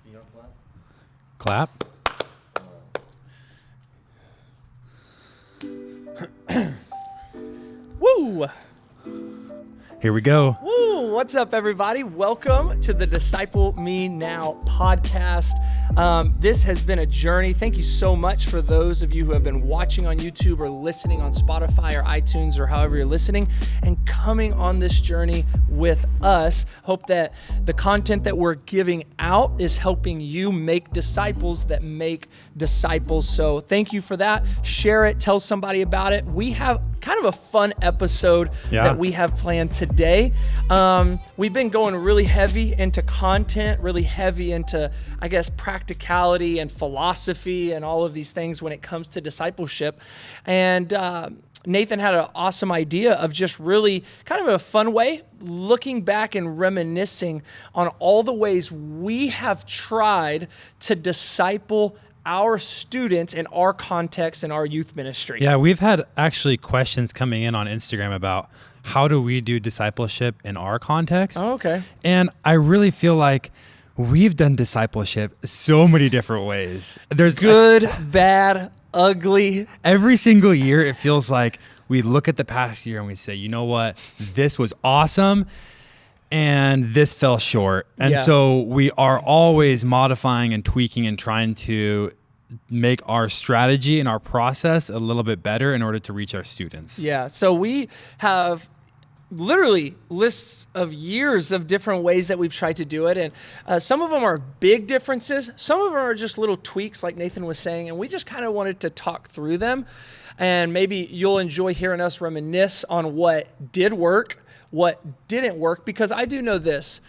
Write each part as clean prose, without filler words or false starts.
You know, Clap. Woo! Here we go. Woo! What's up, everybody? Welcome to the Disciple Me Now podcast. This has been a journey. Thank you so much for those of you who have been watching on YouTube or listening on Spotify or iTunes or however you're listening and coming on this journey with us. Hope that the content that we're giving out is helping you make disciples that make disciples. So thank you for that. Share it. Tell somebody about it. We have kind of a fun episode that we have planned today. We've been going really heavy into content, really heavy into, I guess, practicality and philosophy and all of these things when it comes to discipleship. And Nathan had an awesome idea of just really kind of a fun way, looking back and reminiscing on all the ways we have tried to disciple our students in our context in our youth ministry. Yeah, we've had actually questions coming in on Instagram about how do we do discipleship in our context. Oh, okay. And I really feel like we've done discipleship so many different ways. There's Good, bad, ugly. every single year it feels like we look at the past year and we say, you know what, this was awesome and this fell short. And so we are always modifying and tweaking and trying to make our strategy and our process a little bit better in order to reach our students. Yeah, so we have literally lists of years of different ways that we've tried to do it. And some of them are big differences. Some of them are just little tweaks like Nathan was saying. And we just kind of wanted to talk through them. And maybe you'll enjoy hearing us reminisce on what did work, what didn't work, because I do know this.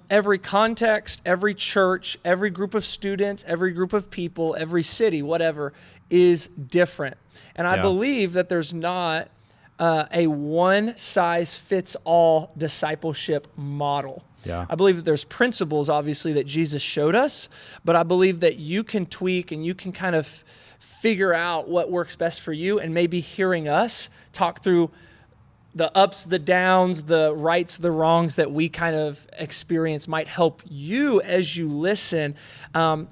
Every context, every church, every group of students, every group of people, every city, whatever, is different. And I believe that there's not a one-size-fits-all discipleship model. Yeah. I believe that there's principles, obviously, that Jesus showed us, but I believe that you can tweak and you can kind of figure out what works best for you, and maybe hearing us talk through the ups, the downs, the rights, the wrongs that we kind of experience might help you as you listen,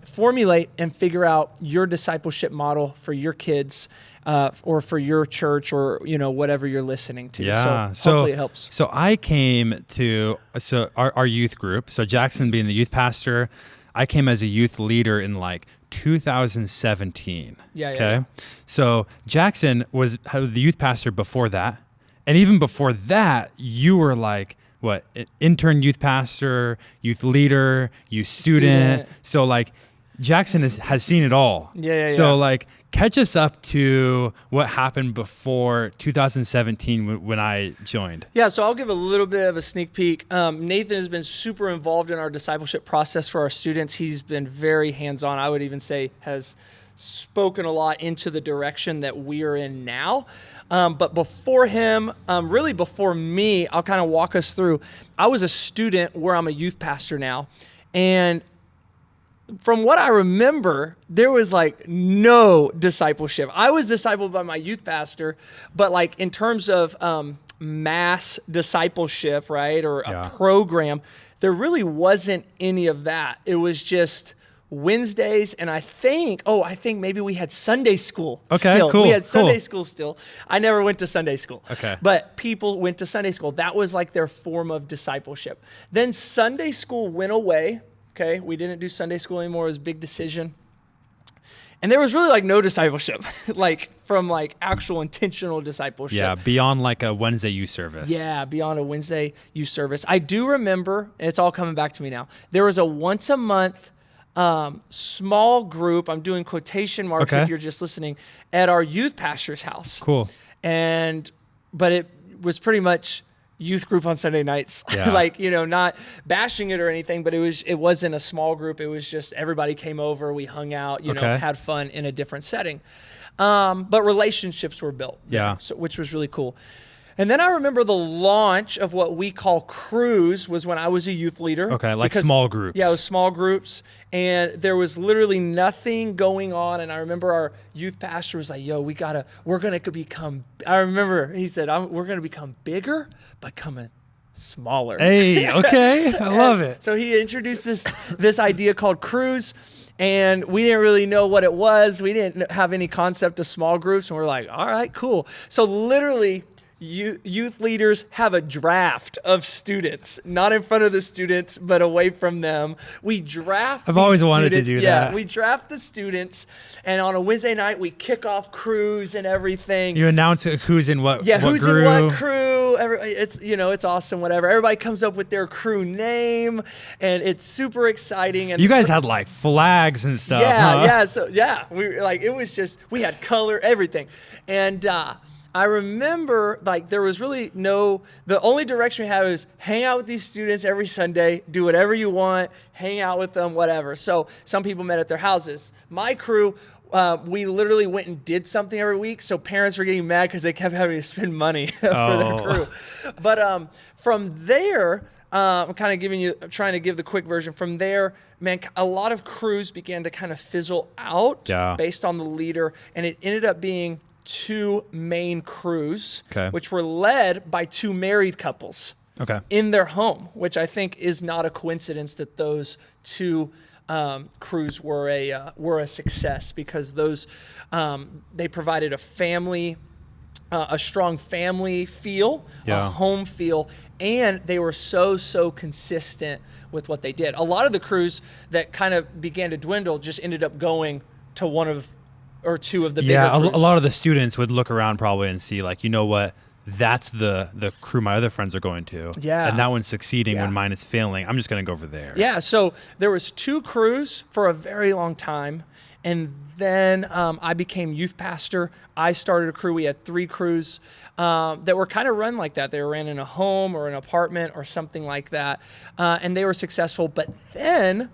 formulate and figure out your discipleship model for your kids or for your church or, you know, whatever you're listening to. Yeah. So hopefully it helps. So I came to our youth group. So Jackson being the youth pastor, I came as a youth leader in like 2017. Yeah. So Jackson was the youth pastor before that. And even before that, you were like, what, intern youth pastor, youth leader, youth student. So like Jackson has seen it all. So like catch us up to what happened before 2017 when I joined. Yeah, so I'll give a little bit of a sneak peek. Nathan has been super involved in our discipleship process for our students. He's been very hands-on. I would even say has spoken a lot into the direction that we are in now. But before him, really before me, I'll kind of walk us through. I was a student where I'm a youth pastor now. And from what I remember, there was like no discipleship. I was discipled by my youth pastor, but like in terms of mass discipleship, right, or a program, there really wasn't any of that. It was just Wednesdays, and I think maybe we had Sunday school. Okay, still. cool. We had Sunday school still. I never went to Sunday school. Okay. But people went to Sunday school. That was like their form of discipleship. Then Sunday school went away. Okay, we didn't do Sunday school anymore. It was a big decision. And there was really like no discipleship, like from like actual intentional discipleship. Yeah, beyond like a Wednesday youth service. Yeah, beyond a Wednesday youth service. I do remember, and it's all coming back to me now, there was a once a month small group, I'm doing quotation marks if you're just listening, at our youth pastor's house. Cool. But it was pretty much youth group on Sunday nights. Yeah. Like, you know, not bashing it or anything, but it wasn't a small group. It was just everybody came over, we hung out, you know, had fun in a different setting. But relationships were built. Yeah. So, which was really cool. And then I remember the launch of what we call Cruise was when I was a youth leader. Okay, like small groups. Yeah, it was small groups. And there was literally nothing going on. And I remember our youth pastor was like, yo, we're going to become, I remember he said, we're going to become bigger by coming smaller. Hey, okay. I love it. So he introduced this idea called crews, and we didn't really know what it was. We didn't have any concept of small groups, and we're like, all right, cool. So literally, youth leaders have a draft of students, not in front of the students, but away from them. We draft. I've always wanted to do that. Yeah, we draft the students, and on a Wednesday night, we kick off crews and everything. You announce who's in what. Yeah, what who's crew. in what crew? It's awesome. Whatever. Everybody comes up with their crew name, and it's super exciting. And You guys had like flags and stuff. yeah, huh? yeah. So yeah, we had color, everything, and I remember like there was really the only direction we had was hang out with these students every Sunday, do whatever you want, hang out with them, whatever. So some people met at their houses. My crew, we literally went and did something every week. So parents were getting mad because they kept having to spend money for their crew. But from there, I'm trying to give the quick version. From there, man, a lot of crews began to kind of fizzle out based on the leader, and it ended up being 2 main crews, which were led by 2 married couples in their home, which I think is not a coincidence that those 2 crews were a success, because those they provided a family, a strong family feel, a home feel, and they were so consistent with what they did. A lot of the crews that kind of began to dwindle just ended up going to one of or 2 of the bigger crews. A lot of the students would look around probably and see like, you know what, that's the crew my other friends are going to. Yeah. And that one's succeeding when mine is failing. I'm just going to go over there. Yeah. So there was 2 crews for a very long time. And then I became youth pastor. I started a crew. We had 3 crews that were kind of run like that. They were ran in a home or an apartment or something like that. And they were successful. But then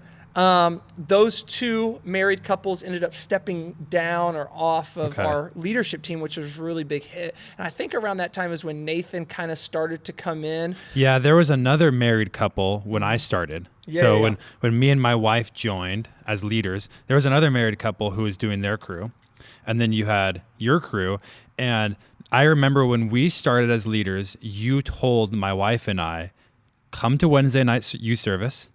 those 2 married couples ended up stepping down or off of our leadership team, which was a really big hit. And I think around that time is when Nathan kind of started to come in. Yeah, there was another married couple when I started. When me and my wife joined as leaders, there was another married couple who was doing their crew. And then you had your crew. And I remember when we started as leaders, you told my wife and I, come to Wednesday night youth service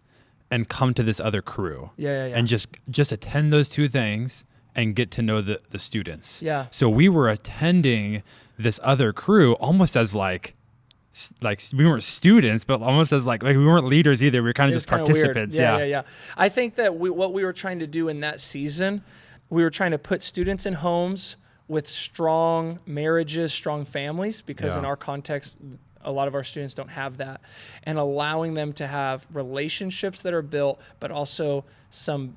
and come to this other crew. And just attend those 2 things and get to know the students. Yeah. So we were attending this other crew almost as like we weren't students, but almost as like we weren't leaders either. We were kind of just participants. Yeah. I think that what we were trying to do in that season, we were trying to put students in homes with strong marriages, strong families, because in our context, a lot of our students don't have that, and allowing them to have relationships that are built, but also some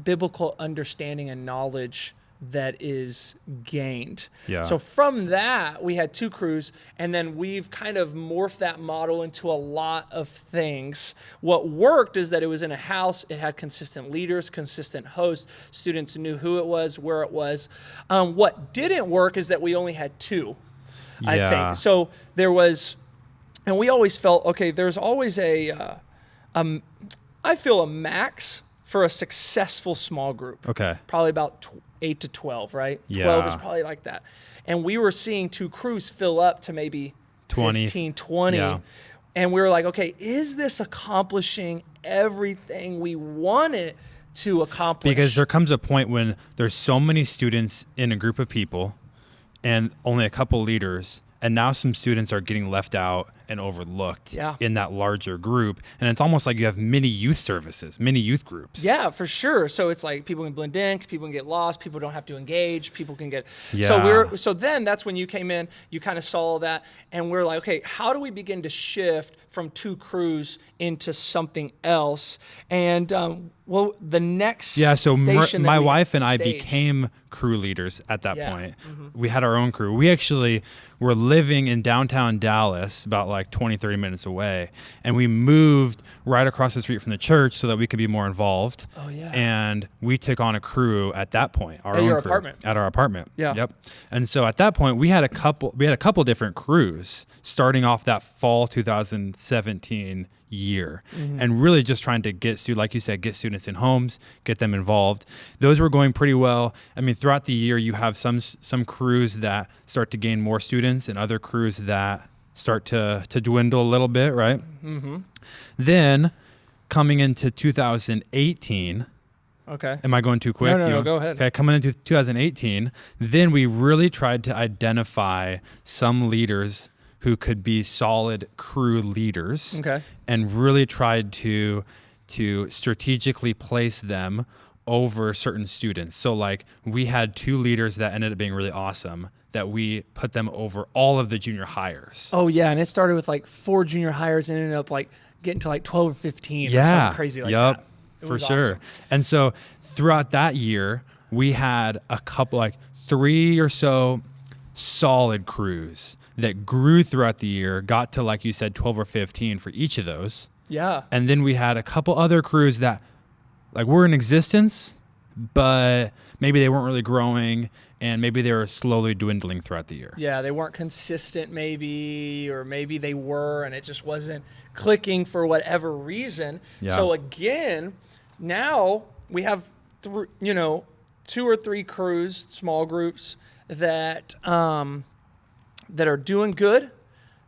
biblical understanding and knowledge that is gained. So from that, we had 2 crews, and then we've kind of morphed that model into a lot of things. What worked is that it was in a house, it had consistent leaders, consistent hosts, students knew who it was, where it was. What didn't work is that we only had 2. I think. So there was, and we always felt, okay, there's always I feel a max for a successful small group. Probably about 8 to 12, right? 12 is probably like that. And we were seeing 2 crews fill up to maybe 15, 20. And we were like, okay, is this accomplishing everything we want it to accomplish? Because there comes a point when there's so many students in a group of people and only a couple leaders, and now some students are getting left out and overlooked in that larger group. And it's almost like you have mini youth services, mini youth groups. Yeah, for sure. So it's like people can blend in, people can get lost, people don't have to engage, people can get... So then that's when you came in, you kind of saw that, and we're like, okay, how do we begin to shift from 2 crews into something else? And the next so station my wife and I became crew leaders at that point. We had our own crew. We actually were living in downtown Dallas, about like 20, 30 minutes away. And we moved right across the street from the church so that we could be more involved. And we took on a crew at that point, our own crew. At our apartment. And so at that point we had a couple different crews starting off that fall 2017 year, and really just trying to get students in homes, get them involved. Those were going pretty well. I mean, throughout the year, you have some crews that start to gain more students, and other crews that start to dwindle a little bit, right? Then coming into 2018, Okay. am I going too quick? No, go ahead. Okay, coming into 2018, then we really tried to identify some leaders who could be solid crew leaders, Okay. and really tried to strategically place them over certain students. So like we had 2 leaders that ended up being really awesome that we put them over all of the junior hires. Oh yeah, and it started with like 4 junior hires and ended up like getting to like 12 or 15 or Yeah. something crazy like that. It For was sure. awesome. And so throughout that year, we had a couple, like 3 or so solid crews that grew throughout the year, got to, like you said, 12 or 15 for each of those. Yeah. And then we had a couple other crews that like were in existence, but maybe they weren't really growing and maybe they were slowly dwindling throughout the year. Yeah, they weren't consistent maybe, or maybe they were and it just wasn't clicking for whatever reason. Yeah. So again, now we have 2 or 3 crews, small groups that that are doing good,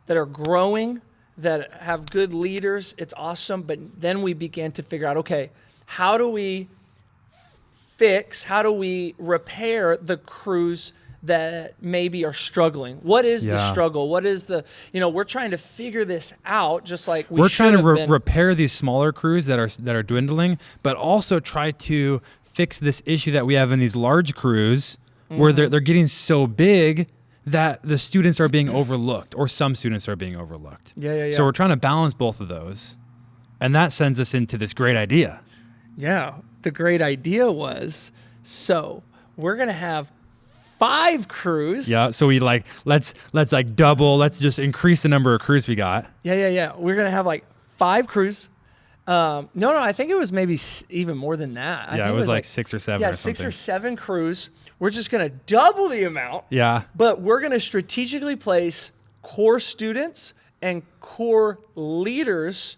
that are growing, that have good leaders. It's awesome. But then we began to figure out, okay, how do we repair the crews that maybe are struggling? What is the Yeah. struggle? What is we're trying to figure this out, just like We're trying to been. repair these smaller crews that are dwindling, but also try to fix this issue that we have in these large crews where they're getting so big that the students are being overlooked, or some students are being overlooked. Yeah. So we're trying to balance both of those. And that sends us into this great idea. Yeah, the great idea was, so we're going to have 5 crews. Yeah. So we let's like double, let's just increase the number of crews we got. Yeah. We're going to have like 5 crews. No, I think it was maybe even more than that. I Yeah, think it was like 6 or 7 yeah, or something. 6 or 7 crews. We're just going to double the amount. Yeah. But we're going to strategically place core students and core leaders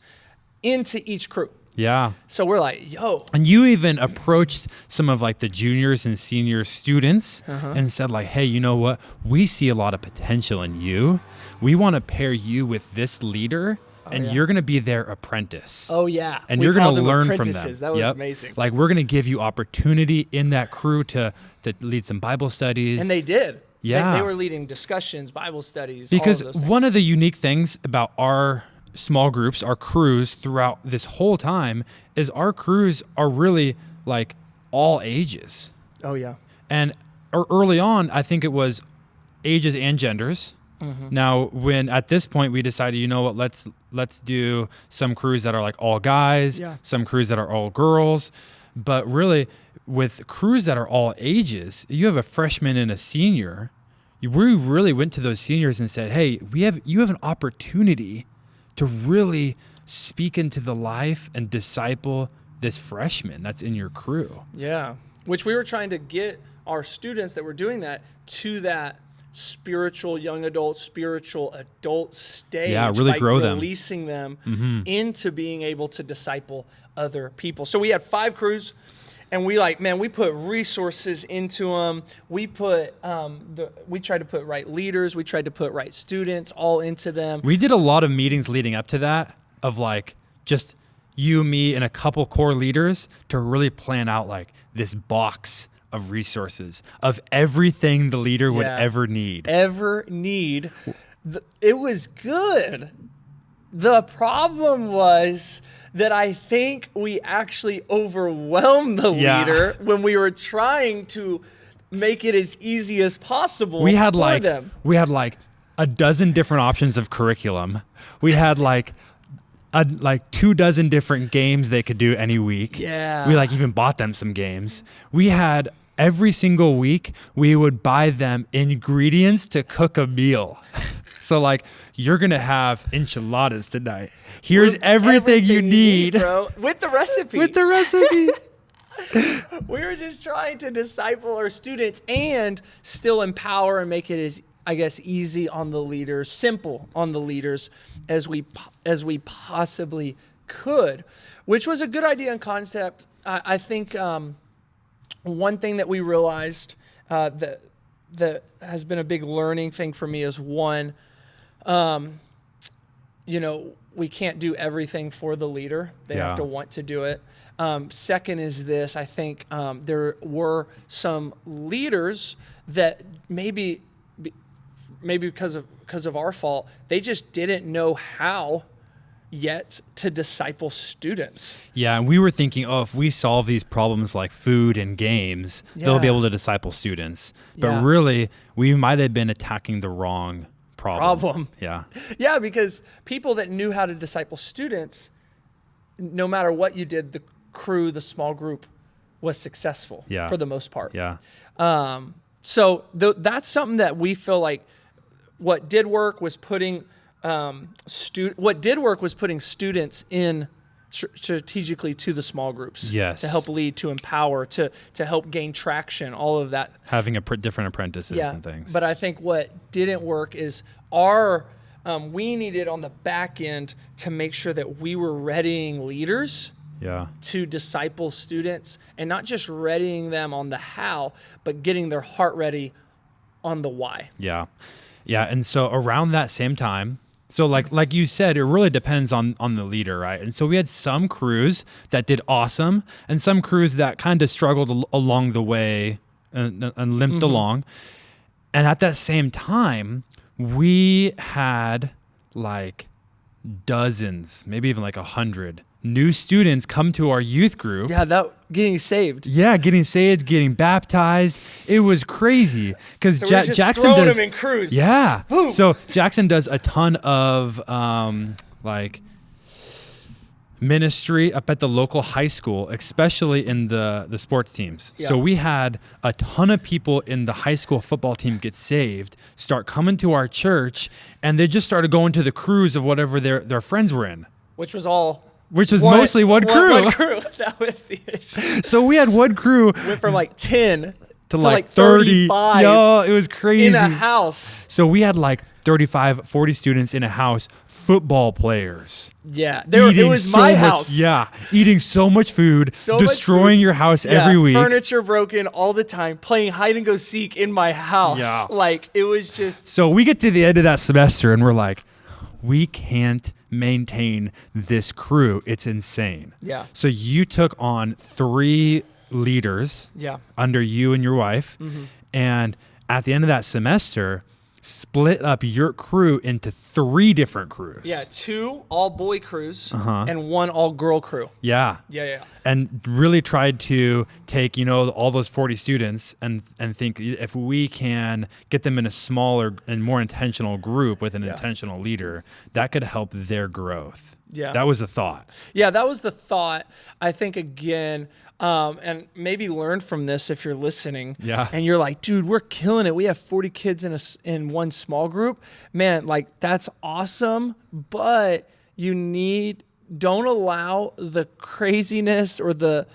into each crew. Yeah. So we're like, yo. And you even approached some of like the juniors and senior students and said like, hey, you know what? We see a lot of potential in you. We want to pair you with this leader and yeah. you're going to be their apprentice. Oh, yeah. And We you're going called to them learn from them. apprentices. That was amazing. Like we're going to give you opportunity in that crew to lead some Bible studies. And they did. Yeah. They were leading discussions, Bible studies, Because all of those things. one of the unique things about our small groups, our crews throughout this whole time is our crews are really like all ages. Oh, yeah. And early on, I think it was ages and genders. Now, when at this point we decided, you know what, let's do some crews that are like all guys, Yeah. some crews that are all girls. But really, with crews that are all ages, you have a freshman and a senior. We really went to those seniors and said, hey, you have an opportunity to really speak into the life and disciple this freshman that's in your crew. Yeah. Which we were trying to get our students that were doing that to that spiritual young adult, spiritual adult stage. Yeah, really by grow them. releasing them into being able to disciple other people. So we had 5 crews, and we put resources into them. We put we tried to put right leaders, we tried to put right students all into them. We did a lot of meetings leading up to that of like just you, me, and a couple core leaders to really plan out like this box of resources of everything the leader would Yeah. ever need. It was good. The problem was that I think we actually overwhelmed the Yeah. leader when we were trying to make it as easy as possible We had for them. a dozen different options of curriculum. We had like 24 different games they could do any week. Yeah. We even bought them some games. We had every single week we would buy them ingredients to cook a meal. So you're going to have enchiladas tonight. Here's With everything you need. bro. With the recipe. With the recipe. We were just trying to disciple our students and still empower and make it as, I guess, easy on the leaders, simple on the leaders as we possibly could, which was a good idea and concept. I think one thing that we realized that has been a big learning thing for me is one, we can't do everything for the leader. They Yeah. have to want to do it. Second is this, I think there were some leaders that maybe because of our fault, they just didn't know how yet to disciple students. Yeah, and we were thinking, if we solve these problems like food and games, they'll be Yeah. able to disciple students. But Yeah. really, we might have been attacking the wrong problem. Yeah. Yeah, because people that knew how to disciple students, no matter what you did, the crew, the small group was successful Yeah. for the most part. Yeah. So that's something that we feel like what did work was putting students in strategically to the small groups. Yes. To help lead, to empower, to help gain traction, all of that. Having different apprentices and things. But I think what didn't work is we needed on the back end to make sure that we were readying leaders yeah. to disciple students, and not just readying them on the how, but getting their heart ready on the why. Yeah. Yeah. And so around that same time, so like you said, it really depends on the leader, right? And so we had some crews that did awesome and some crews that kind of struggled along the way and limped along. And at that same time, we had like dozens, maybe even like 100 new students come to our youth group. Yeah, that getting saved. Yeah, getting saved, getting baptized. It was crazy because So we're just Jackson throwing does. them in crews. Yeah. Boom. So Jackson does a ton of like ministry up at the local high school, especially in the sports teams. Yeah. So we had a ton of people in the high school football team get saved, start coming to our church, and they just started going to the crews of whatever their friends were in. Which was Mostly one crew. One crew. That was the issue. So we had one crew Went from like 10 to like 30. 35 Yo, it was crazy. in a house. So we had like 35, 40 students in a house, football players. Yeah, it was my house. Yeah, eating so much food, So much destroying food. your house Yeah, every week. Furniture broken all the time, playing hide and go seek in my house. Yeah. Like it was just So we get to the end of that semester and we're like, we can't maintain this crew. It's insane. Yeah. So you took on 3 leaders Yeah. under you and your wife. Mm-hmm. And at the end of that semester, split up your crew into 3 different crews. Yeah, 2 all boy crews Uh-huh. and 1 all girl crew. Yeah. Yeah. And really tried to take, all those 40 students and think if we can get them in a smaller and more intentional group with an intentional leader, that could help their growth. Yeah. That was a thought. Yeah, that was the thought. I think again, and maybe learn from this if you're listening. Yeah. And you're like, dude, we're killing it. We have 40 kids in one small group. Man, like that's awesome. But don't allow the craziness or the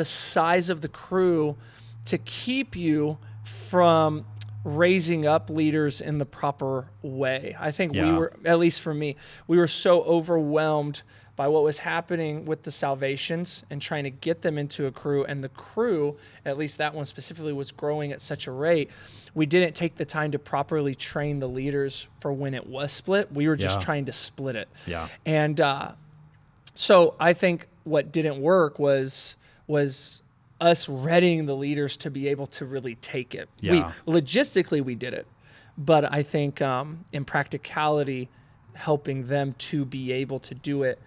size of the crew to keep you from raising up leaders in the proper way. I think we Yeah. were, at least for me, we were so overwhelmed by what was happening with the salvations and trying to get them into a crew. And the crew, at least that one specifically, was growing at such a rate. We didn't take the time to properly train the leaders for when it was split. We were just Yeah. trying to split it. Yeah. And so I think what didn't work was us readying the leaders to be able to really take it. Yeah. Logistically, we did it. But I think in practicality, helping them to be able to do it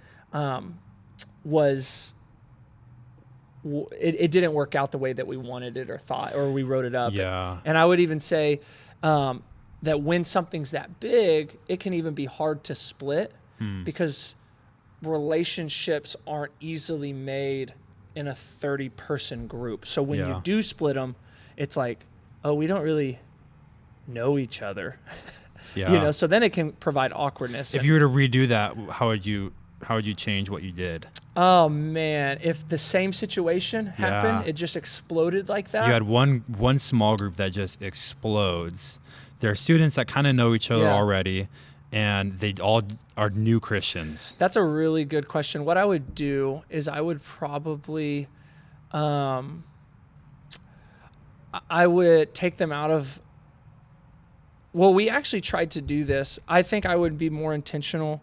it didn't work out the way that we wanted it or thought, or we wrote it up. Yeah. And I would even say that when something's that big, it can even be hard to split because relationships aren't easily made in a 30-person group. So when you do split them, it's like, oh, we don't really know each other. Yeah. So then it can provide awkwardness. If you were to redo that, how would you change what you did? Oh man, if the same situation happened, Yeah. it just exploded like that. You had one small group that just explodes. There are students that kind of know each other Yeah. already, and they all are new Christians. That's a really good question. What I would do is I would probably, I would take them out of Well, we actually tried to do this. I think I would be more intentional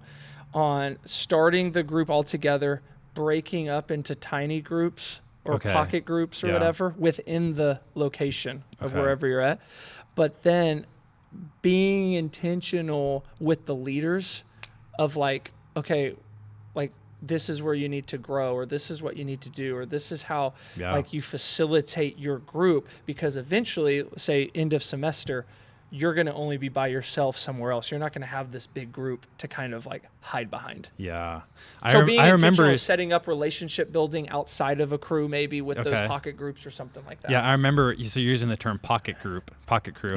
on starting the group all together, breaking up into tiny groups or Okay. pocket groups or Yeah. whatever within the location of Okay. wherever you're at. But then being intentional with the leaders of like, okay, like this is where you need to grow, or this is what you need to do, or this is how Yeah. like you facilitate your group, because eventually, say end of semester, you're going to only be by yourself somewhere else. You're not going to have this big group to kind of like hide behind. Yeah. So being I intentional, remember. setting up relationship building outside of a crew, maybe with those Okay. pocket groups or something like that. Yeah, I remember. So you're using the term pocket crew.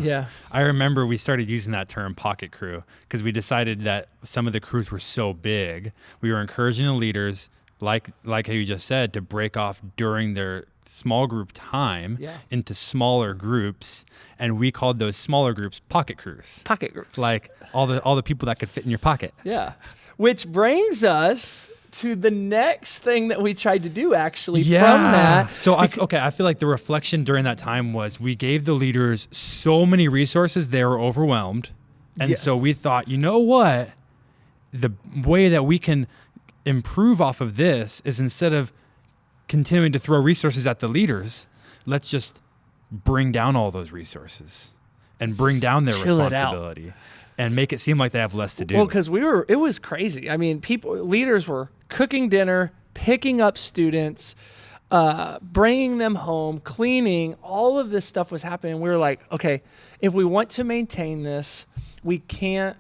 Yeah. I remember we started using that term pocket crew because we decided that some of the crews were so big. We were encouraging the leaders, like how you just said, to break off during their small group time Yeah. into smaller groups, and we called those smaller groups pocket crews. Pocket groups. Like all the people that could fit in your pocket. Yeah. Which brings us to the next thing that we tried to do actually from that. So I feel like the reflection during that time was we gave the leaders so many resources, they were overwhelmed. And Yes. so we thought, you know what? The way that we can improve off of this is, instead of continuing to throw resources at the leaders, let's just bring down all those resources and bring down their chill it out. responsibility and make it seem like they have less to do. Well, because it was crazy. I mean, leaders were cooking dinner, picking up students, bringing them home, cleaning, all of this stuff was happening. We were like, okay, if we want to maintain this, we can't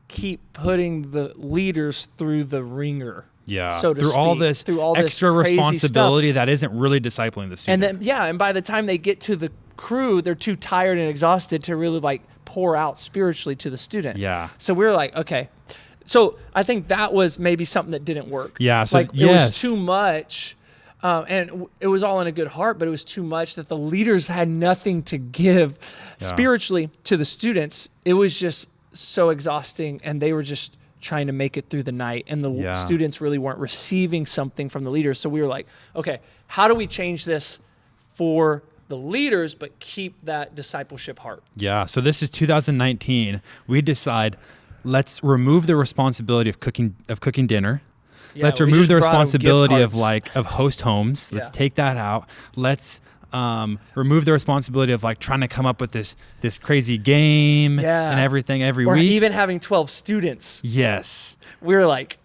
keep putting the leaders through the ringer. yeah, so to through all speak, this through all this extra crazy responsibility that isn't really discipling the student. And then, and by the time they get to the crew, they're too tired and exhausted to really like pour out spiritually to the student. Yeah. So we were like, okay. So I think that was maybe something that didn't work. Yeah, so like it yes. was too much. It was all in a good heart, but it was too much that the leaders had nothing to give spiritually to the students. It was just so exhausting, and they were just trying to make it through the night, and the students really weren't receiving something from the leaders. So we were like, okay, how do we change this for the leaders but keep that discipleship heart? Yeah, so this is 2019. We decide, let's remove the responsibility of cooking dinner. Yeah, Let's we remove just the brought 'em gift responsibility of cards. of host homes. Let's Yeah. take that out. Let's remove the responsibility of like trying to come up with this crazy game and everything every or week. even having 12 students. Yes. We were like,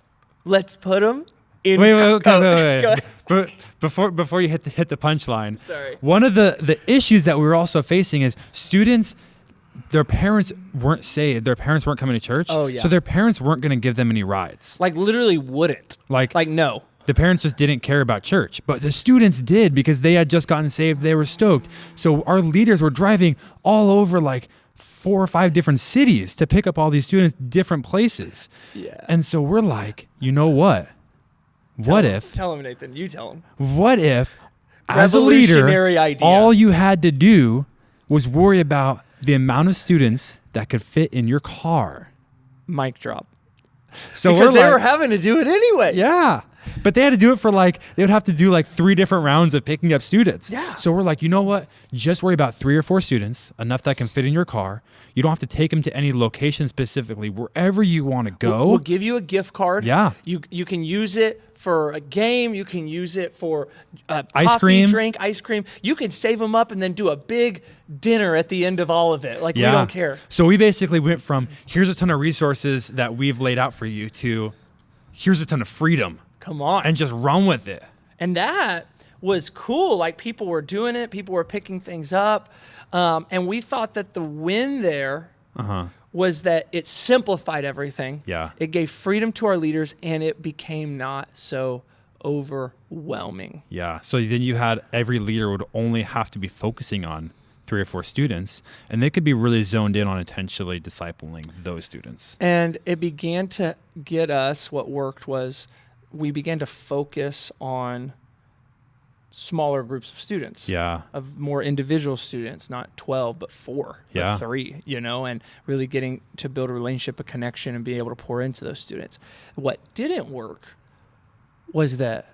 let's put them in. Wait, go wait. ahead. But before you hit the punchline, Sorry. one of the issues that we were also facing is students, their parents weren't saved. Their parents weren't coming to church. Oh, yeah. So their parents weren't going to give them any rides. Like literally wouldn't. Like No. the parents just didn't care about church, but the students did because they had just gotten saved. They were stoked. So our leaders were driving all over like 4 or 5 different cities to pick up all these students, different places. Yeah. And so we're like, you know what? What if Tell him, Nathan. You tell him. What if, as a leader, Revolutionary idea. all you had to do was worry about the amount of students that could fit in your car? Mic drop. So Because we're they like, were having to do it anyway. yeah. But they had to do it for they would have to do 3 different rounds of picking up students. Yeah. So we're like, you know what? Just worry about 3 or 4 students, enough that can fit in your car. You don't have to take them to any location specifically. Wherever you want to go. We'll give you a gift card. Yeah. You can use it for a game. You can use it for Ice coffee, cream. drink, ice cream. You can save them up and then do a big dinner at the end of all of it. We don't care. So we basically went from here's a ton of resources that we've laid out for you to here's a ton of freedom. Come on. And just run with it. And that was cool. Like people were doing it. People were picking things up. And we thought that the win there was that it simplified everything. Yeah. It gave freedom to our leaders, and it became not so overwhelming. Yeah. So then you had every leader would only have to be focusing on 3 or 4 students, and they could be really zoned in on intentionally discipling those students. And it began to get us, what worked was we began to focus on smaller groups of students. Yeah. Of more individual students, not 12, but 4 Yeah. or 3, and really getting to build a relationship, a connection, and be able to pour into those students. What didn't work was that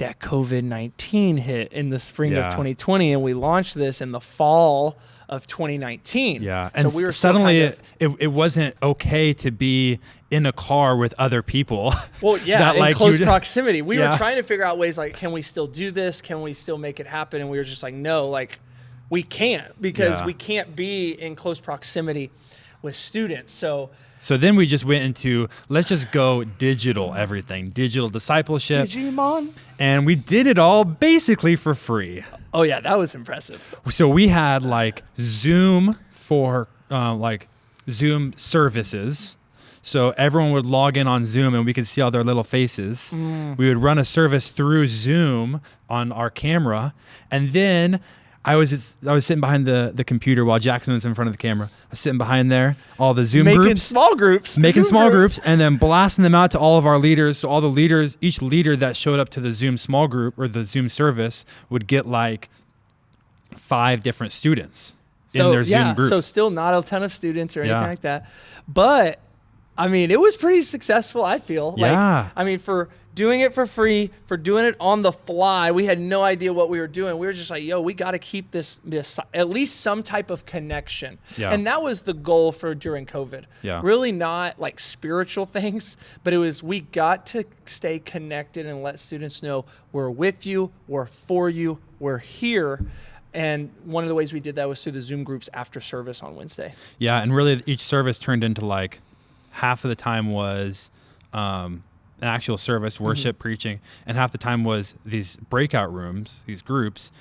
that COVID-19 hit in the spring of Yeah. 2020, and we launched this in the fall of 2019. Yeah, So and we were still suddenly kind of, it wasn't okay to be in a car with other people. well, yeah, that, in like, close you- proximity. We were Yeah. trying to figure out ways like, can we still do this? Can we still make it happen? And we were just like, no, like we can't, because Yeah. we can't be in close proximity with students. So then we just went into, let's just go digital everything, digital discipleship. Digimon? And we did it all basically for free. Oh yeah, that was impressive. So we had like Zoom for like Zoom services. So everyone would log in on Zoom and we could see all their little faces. We would run a service through Zoom on our camera. And then I was sitting behind the computer while Jackson was in front of the camera. I was sitting behind there, all the Zoom Making groups. small groups. Making Zoom small groups and then blasting them out to all of our leaders. So all the leaders, each leader that showed up to the Zoom small group or the Zoom service would get like 5 different students in their Zoom group. So still not a ton of students or anything Yeah. like that. But I mean, it was pretty successful, I feel. Yeah. Like, I mean, for doing it for free, for doing it on the fly, we had no idea what we were doing. We were just like, yo, we got to keep this at least some type of connection. Yeah. And that was the goal for during COVID. Yeah. Really not like spiritual things, but it was, we got to stay connected and let students know we're with you, we're for you, we're here. And one of the ways we did that was through the Zoom groups after service on Wednesday. Yeah, and really each service turned into like half of the time was an actual service, worship, preaching, and half the time was these breakout rooms, these groups,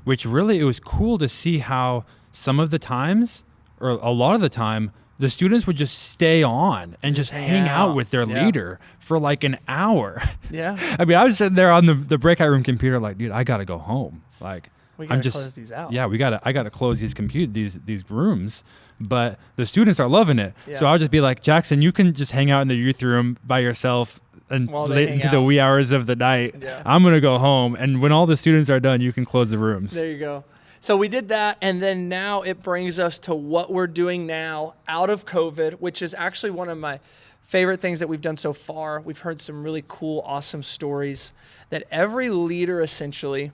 which really it was cool to see how some of the times, or a lot of the time, the students would just stay on and just hang out with their Yeah. leader for like an hour. Yeah. I mean, I was sitting there on the breakout room computer like, dude, I got to go home. Like, We I'm gotta just close these out. Yeah, I gotta close these rooms. But the students are loving it. So Yeah. I'll just be like, Jackson, you can just hang out in the youth room by yourself and While they late hang into the out. wee hours of the night. Yeah. I'm gonna go home, and when all the students are done, you can close the rooms. There you go. So we did that, and then now it brings us to what we're doing now out of COVID, which is actually one of my favorite things that we've done so far. We've heard some really cool, awesome stories that every leader essentially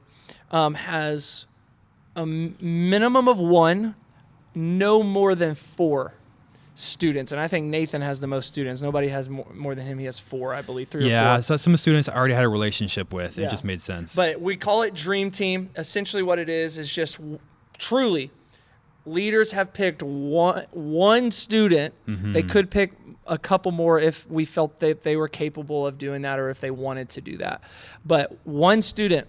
has a minimum of 1, no more than 4 students. And I think Nathan has the most students. Nobody has more than him. He has 4, I believe, 3 or 4. Yeah, so some students I already had a relationship with. Yeah. It just made sense. But we call it Dream Team. Essentially what it is just truly leaders have picked one student. They could pick a couple more if we felt that they were capable of doing that or if they wanted to do that. But one student,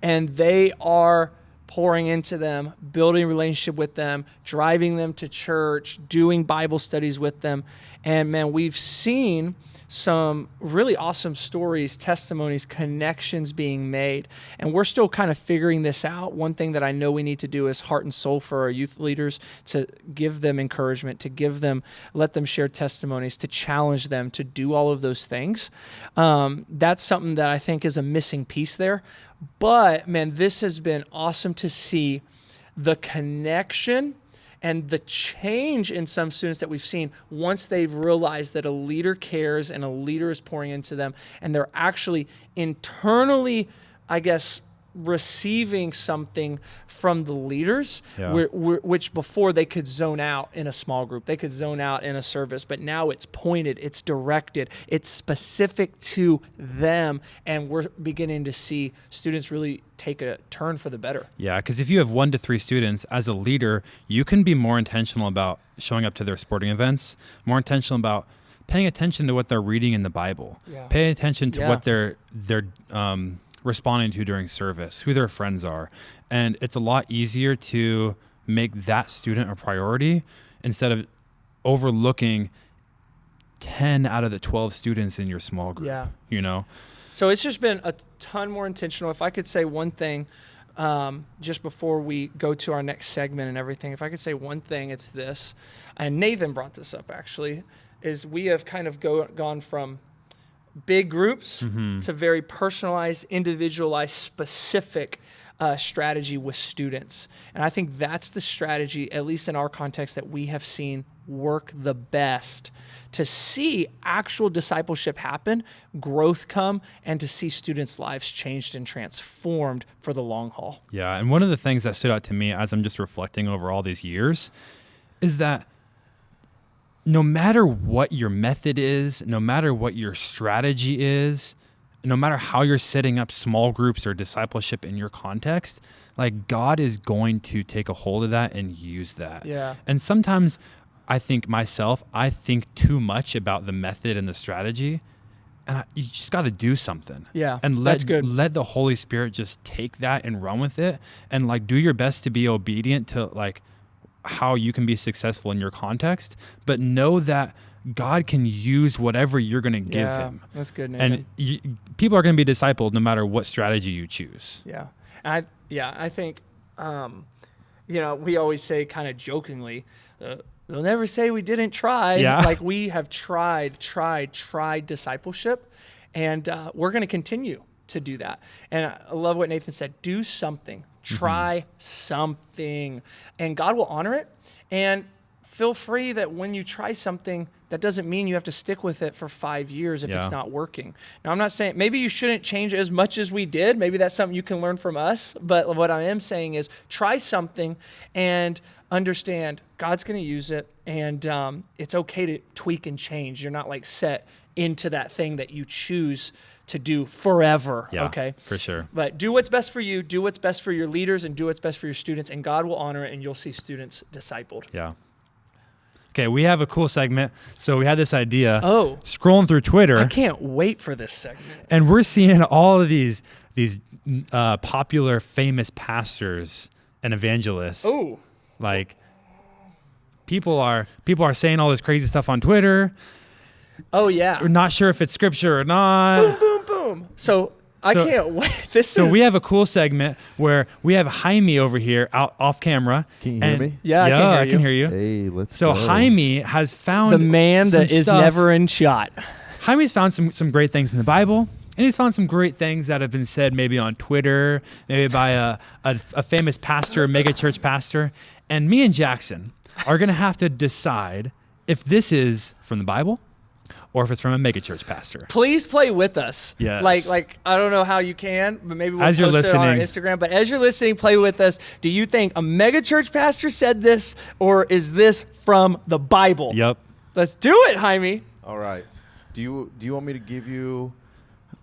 and they are pouring into them, building a relationship with them, driving them to church, doing Bible studies with them. And man, we've seen some really awesome stories, testimonies, connections being made. And we're still kind of figuring this out. One thing that I know we need to do is heart and soul for our youth leaders, to give them encouragement, to give them, let them share testimonies, to challenge them to do all of those things. That's something that I think is a missing piece there. But man, this has been awesome to see the connection and the change in some students that we've seen once they've realized that a leader cares and a leader is pouring into them, and they're actually internally, I guess, receiving something from the leaders, which before they could zone out in a small group, they could zone out in a service, but now it's pointed, it's directed, it's specific to them, and we're beginning to see students really take a turn for the better. Yeah, because if you have 1 to 3 students, as a leader, you can be more intentional about showing up to their sporting events, more intentional about paying attention to what they're reading in the Bible, pay attention to what they're responding to during service, who their friends are. And it's a lot easier to make that student a priority instead of overlooking 10 out of the 12 students in your small group, you know? So it's just been a ton more intentional. If I could say one thing, just before we go to our next segment and everything, if I could say one thing, it's this. And Nathan brought this up actually, is we have kind of gone from big groups to very personalized, individualized, specific strategy with students. And I think that's the strategy, at least in our context, that we have seen work the best to see actual discipleship happen, growth come, and to see students' lives changed and transformed for the long haul. Yeah, and one of the things that stood out to me as I'm just reflecting over all these years is that no matter what your method is, no matter what your strategy is, no matter how you're setting up small groups or discipleship in your context, like God is going to take a hold of that and use that. Yeah. And sometimes I think too much about the method and the strategy, and you just got to do something. Yeah, and that's good. Let the Holy Spirit just take that and run with it, and like do your best to be obedient to like how you can be successful in your context, but know that God can use whatever you're going to give him. That's good, Nathan. And people are going to be discipled no matter what strategy you choose. Yeah. I think, we always say kind of jokingly, they'll never say we didn't try. Yeah. Like we have tried discipleship, and we're going to continue to do that. And I love what Nathan said. Do something. Try something. And God will honor it. And feel free that when you try something, that doesn't mean you have to stick with it for 5 years if it's not working. Now, I'm not saying maybe you shouldn't change as much as we did. Maybe that's something you can learn from us. But what I am saying is try something and understand God's going to use it. And it's okay to tweak and change. You're not like set into that thing that you choose to do forever. Yeah, okay, for sure. But do what's best for you, do what's best for your leaders, and do what's best for your students, and God will honor it, and you'll see students discipled. Yeah. Okay, we have a cool segment. So we had this idea. Oh. Scrolling through Twitter. I can't wait for this segment. And we're seeing all of these popular, famous pastors and evangelists. Oh. Like people are saying all this crazy stuff on Twitter. Oh yeah. We're not sure if it's scripture or not. Boom, boom, boom. So I can't wait. We have a cool segment where we have Jaime over here out off camera. Can you hear me? Yeah, I can hear you. Hey, let's So go. Jaime has found the man that is never in shot. Jaime's found some great things in the Bible, and he's found some great things that have been said maybe on Twitter, maybe by a famous pastor, a mega church pastor. And me and Jackson are going to have to decide if this is from the Bible or if it's from a mega church pastor. Please play with us. Yes. Like I don't know how you can, but maybe we'll As you're post it on our listening. Instagram. But as you're listening, play with us. Do you think a mega church pastor said this, or is this from the Bible? Yep. Let's do it, Jaime. All right. Do you want me to give you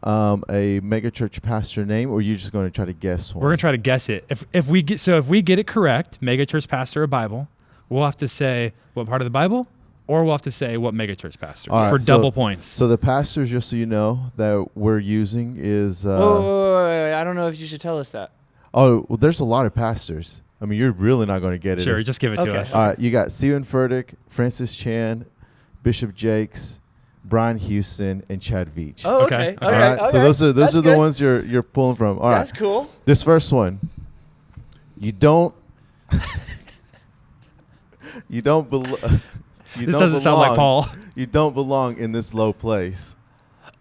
a megachurch pastor name, or are you just going to try to guess one? We're going to try to guess it. If we get it correct, mega church pastor or Bible, we'll have to say what part of the Bible, or we'll have to say what mega church pastor All right, for so- double points. So the pastors, just so you know, that we're using is Wait. I don't know if you should tell us that. well, there's a lot of pastors. I mean, you're really not going to get it. Sure, just give it to Okay. us. All right, you got Stephen Furtick, Francis Chan, Bishop Jakes, Brian Houston, and Chad Veach. Oh, Okay. okay. All All right, so those are That's the good. ones you're pulling from. All right, That's cool. this first one, you don't This doesn't sound like Paul. You don't belong in this low place.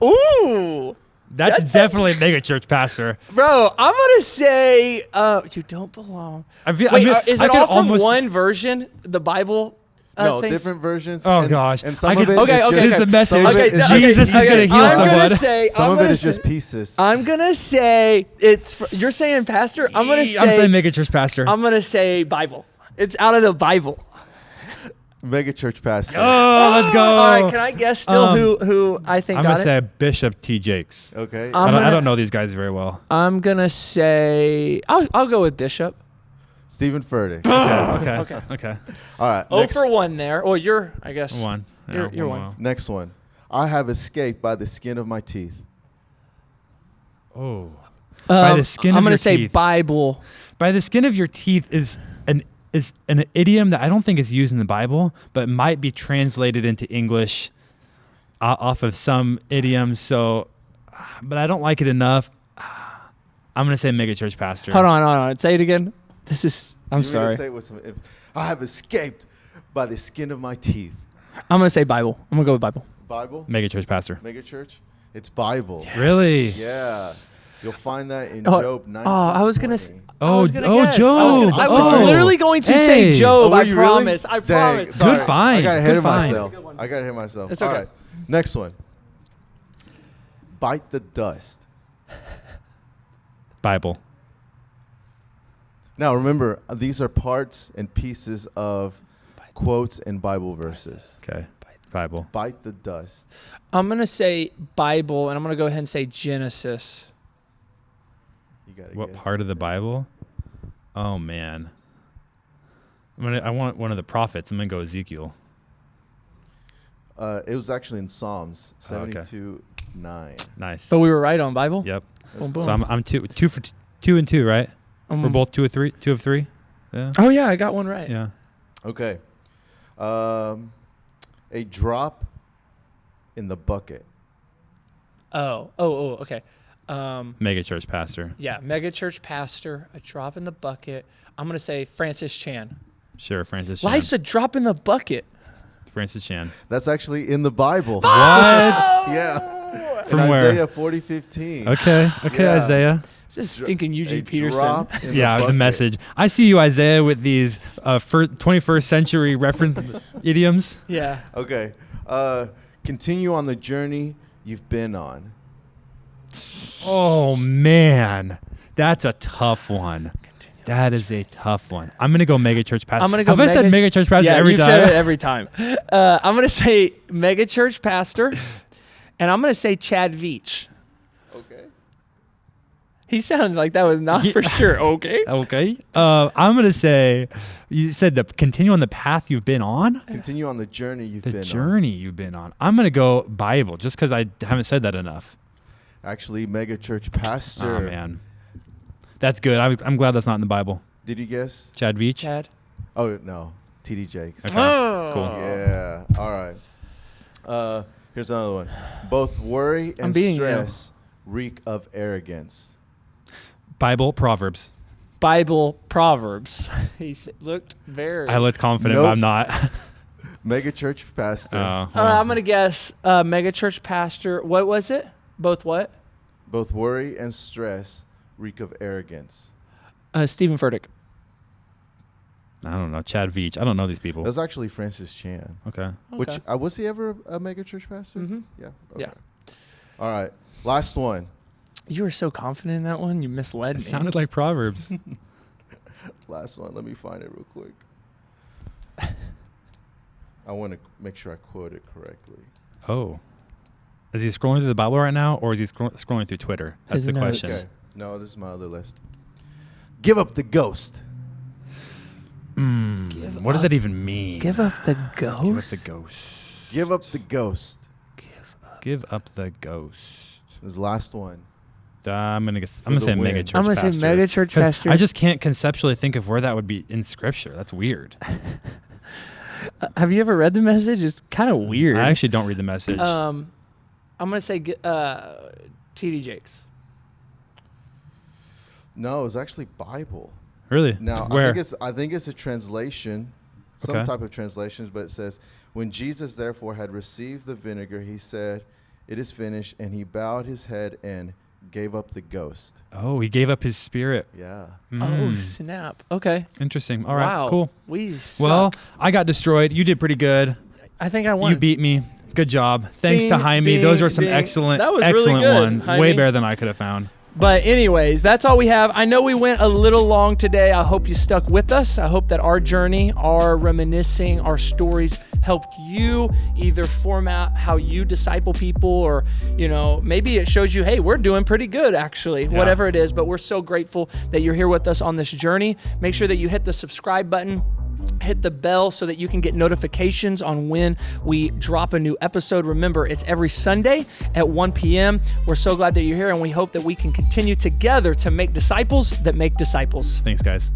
Ooh. That's definitely a mega church pastor. Bro, I'm gonna say you don't belong. I feel, Wait, I mean, is I it could all from almost, one version? The Bible? No, things? different versions. Oh, and, gosh. And some I of could- it Okay, is okay, just, This is the message. some of it is Jesus is gonna heal I'm someone. gonna say. Some of it is just pieces. I'm gonna say it's. You're saying pastor. I'm gonna I'm say. saying mega church pastor. I'm gonna say Bible. It's out of the Bible. Mega church pastor. Oh, let's go. All right, can I guess still who I think I'm got gonna it? say Bishop T. Jakes. Okay. I don't know these guys very well. I'm gonna say. I'll go with Bishop. Stephen Furtick. Okay. All right. Oh Next, for one there. Or you're. I guess. One. You're one. next one. I have escaped by the skin of my teeth. Oh. By the skin I'm of gonna your say teeth. Bible. By the skin of your teeth is an idiom that I don't think is used in the Bible, but might be translated into English off of some idioms. So, but I don't like it enough. I'm gonna say mega church pastor. Hold on. Say it again. This is. I'm You want me to sorry. say it with some, I have escaped by the skin of my teeth. I'm gonna say Bible. I'm gonna go with Bible. Bible. Mega church pastor. Mega church. It's Bible. Really? Yeah. You'll find that in Oh, Job 19. I was gonna say. Oh, I was gonna oh, guess. Job. I was Oh. literally going to say Hey. Job. were I you really? promise. I Dang, promise. sorry. Good find. I got ahead Good of find. myself. That's a good one. I got ahead of myself. It's All okay. right. Next one. Bite the dust. Bible. Now remember, these are parts and pieces of quotes and Bible verses. Okay. Bible. Bite the dust. I'm gonna say Bible, and I'm gonna go ahead and say Genesis. You got What part of the Bible? Oh man. I want one of the prophets. I'm gonna go Ezekiel. It was actually in Psalms Oh, okay. 72:9. Nice. But we were right on Bible. Yep. That's Boom, boom. So I'm two for 2 and 2, right? We're both 2 of 3. 2 of 3. Yeah. Oh yeah, I got one right. Yeah. Okay. A drop in the bucket. Oh, okay. Mega church pastor. Yeah, mega church pastor, a drop in the bucket. I'm gonna say Francis Chan. Sure, Francis Chan. Life's a drop in the bucket. Francis Chan. That's actually in the Bible. What? Yeah. From in where? Isaiah 40:15. Okay, Yeah. Isaiah. This is stinking Eugene A Peterson. drop in Yeah, the bucket. message. I see you, Isaiah, with these 21st century reference idioms. Yeah. Okay. Continue on the journey you've been on. Oh man, that's a tough one. That is a tough one. I'm gonna go mega church pastor. I'm gonna go. Have I said mega church pastor yeah, every you've time? said it every time. I'm gonna say mega church pastor, and I'm gonna say Chad Veach. Okay. He sounded like that was not Yeah. for sure. Okay. Okay. I'm gonna say you said the continue on the path you've been on. Continue on the journey you've The been journey you've been on. I'm gonna go Bible just because I haven't said that enough. on. Actually, mega church pastor. Oh man, that's good. I'm glad that's not in the Bible. Did you guess? Chad Veach. Chad. Oh no, TD Jakes. Okay. Oh. Cool. Yeah. All right. Here's another one. Both worry I'm and beating you. stress reek of arrogance. Bible Proverbs. Bible Proverbs. Looked very. I looked confident, Nope. but I'm not. Mega church pastor. All right, I'm gonna guess mega church pastor. What was it? Both what? Both worry and stress reek of arrogance. Stephen Furtick. I don't know. Chad Veach. I don't know these people. That was actually Francis Chan. Okay. Which Okay. was he ever a mega church pastor? Mhm. Yeah. Yeah. All right. Last one. You were so confident in that one. You misled It me. sounded like Proverbs. Last one. Let me find it real quick. I want to make sure I quote it correctly. Oh. Is he scrolling through the Bible right now, or is he scrolling through Twitter? That's His the notes. question. Okay. No, this is my other list. Give up the ghost. Give What does up- that even mean? Give up the Give up ghost. the ghost. Give up the ghost. Give up the ghost. This is the last one. I'm gonna guess. For I'm gonna the say win. mega church. I'm gonna pastor. say mega church 'Cause pastor. I just can't conceptually think of where that would be in scripture. That's weird. Have you ever read the message? It's kind of weird. I actually don't read the message. I'm gonna say TD Jakes. No, it's actually Bible. Really? Now, Where? I think it's a translation, some Okay. type of translations, but it says, when Jesus therefore had received the vinegar, he said, it is finished, and he bowed his head and gave up the ghost. Oh, he gave up his spirit. Yeah. Oh Mm. snap! Okay. Interesting. All right. Wow. Cool. We suck. Well, I got destroyed. You did pretty good. I think I won. You beat me. Good job. Thanks to Ding, Jaime. Those ding, were some ding. excellent, That was really excellent good, ones. Way Jaime. better than I could have found. But anyways, that's all we have. I know we went a little long today. I hope you stuck with us. I hope that our journey, our reminiscing, our stories helped you either format how you disciple people, or, you know, maybe it shows you, hey, we're doing pretty good actually, Yeah. whatever it is. But we're so grateful that you're here with us on this journey. Make sure that you hit the subscribe button. Hit the bell so that you can get notifications on when we drop a new episode. Remember, it's every Sunday at 1 p.m. We're so glad that you're here, and we hope that we can continue together to make disciples that make disciples. Thanks, guys.